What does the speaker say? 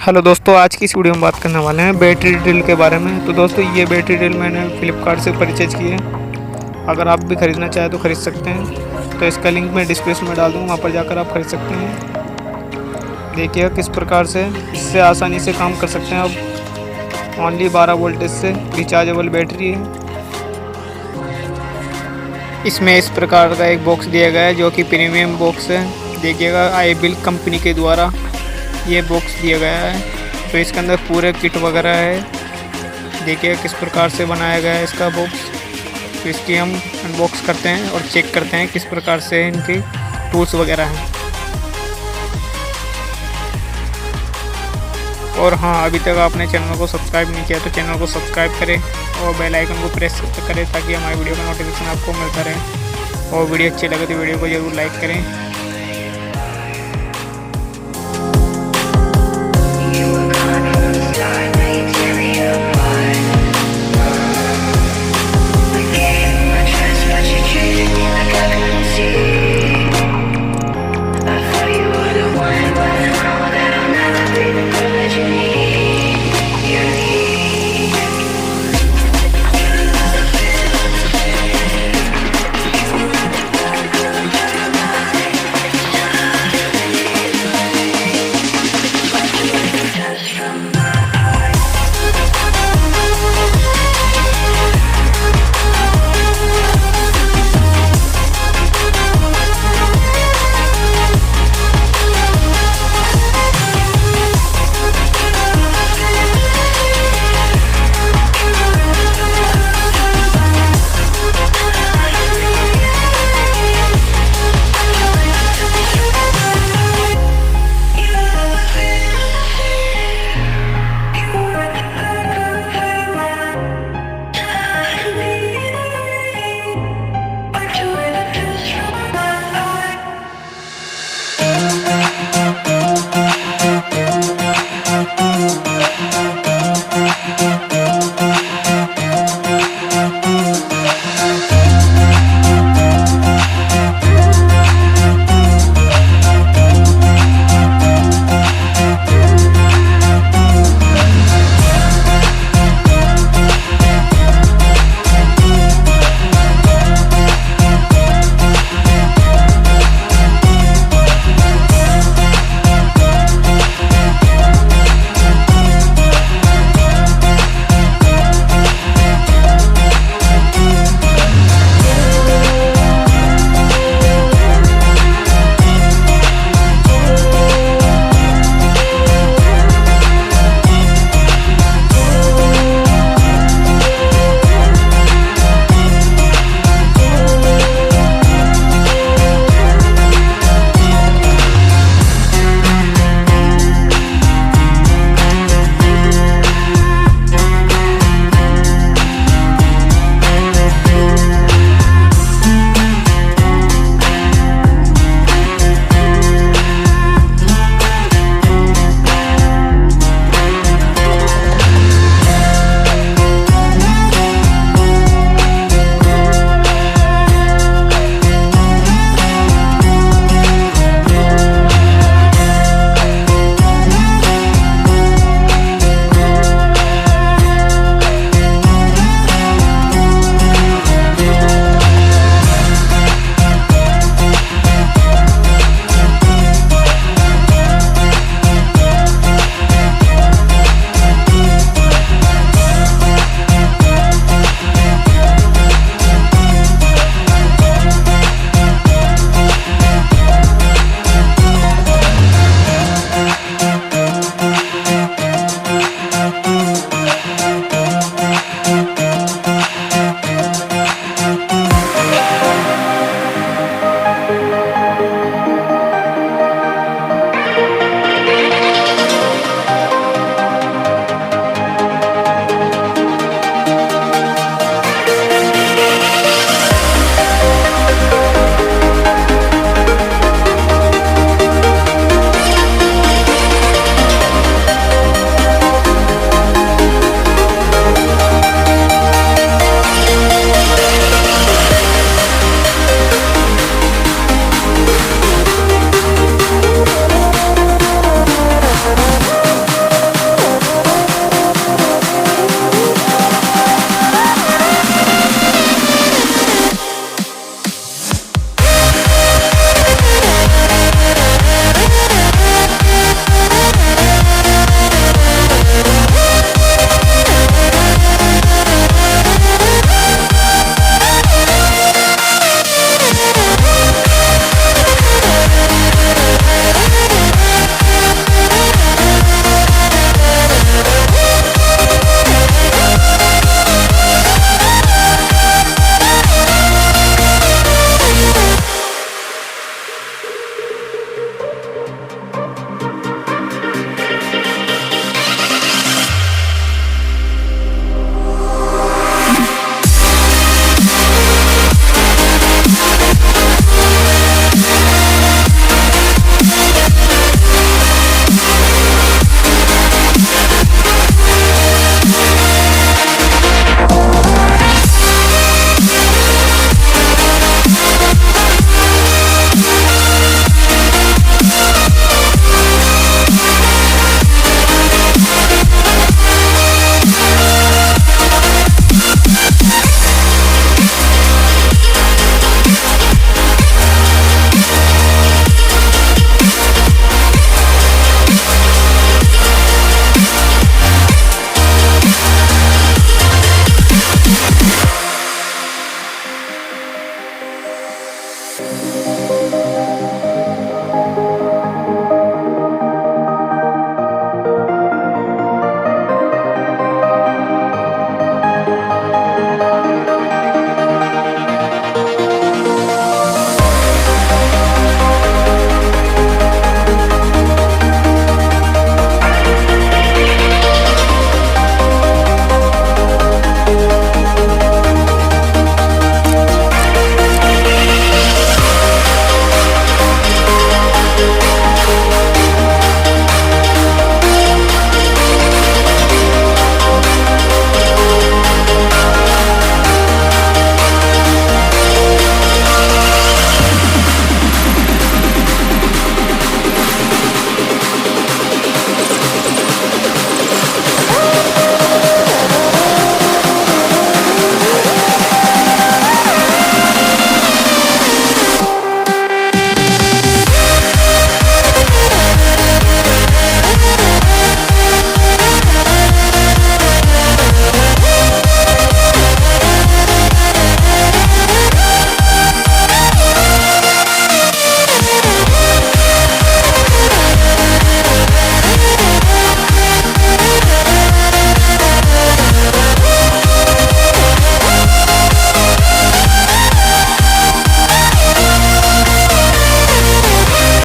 Hello दोस्तों, आज की इस वीडियो में बात करने वाले हैं बैटरी ड्रिल के बारे में। तो दोस्तों, ये बैटरी ड्रिल मैंने फ्लिपकार्ट से परचेज की है। अगर आप भी ख़रीदना चाहें तो ख़रीद सकते हैं। तो इसका लिंक मैं डिस्क्रिप्शन में डाल दूँगा, वहाँ पर जाकर आप ख़रीद सकते हैं। देखिए किस प्रकार से इससे आसानी से काम कर सकते हैं। अब ओनली 12 वोल्टेज से रिचार्जेबल बैटरी है। इसमें इस प्रकार का एक बॉक्स दिया गया है जो कि प्रीमियम बॉक्स है। देखिएगा iBELL कंपनी के द्वारा ये बॉक्स दिया गया है। तो इसके अंदर पूरे किट वगैरह है। देखिए किस प्रकार से बनाया गया है इसका बॉक्स। तो इसकी हम अनबॉक्स करते हैं और चेक करते हैं किस प्रकार से इनकी टूल्स वगैरह हैं। और हाँ, अभी तक आपने चैनल को सब्सक्राइब नहीं किया तो चैनल को सब्सक्राइब करें और बेल आइकन को प्रेस करें ताकि हमारी वीडियो का नोटिफिकेशन आपको मिलता रहे। और वीडियो अच्छी लगे तो वीडियो को ज़रूर लाइक करें।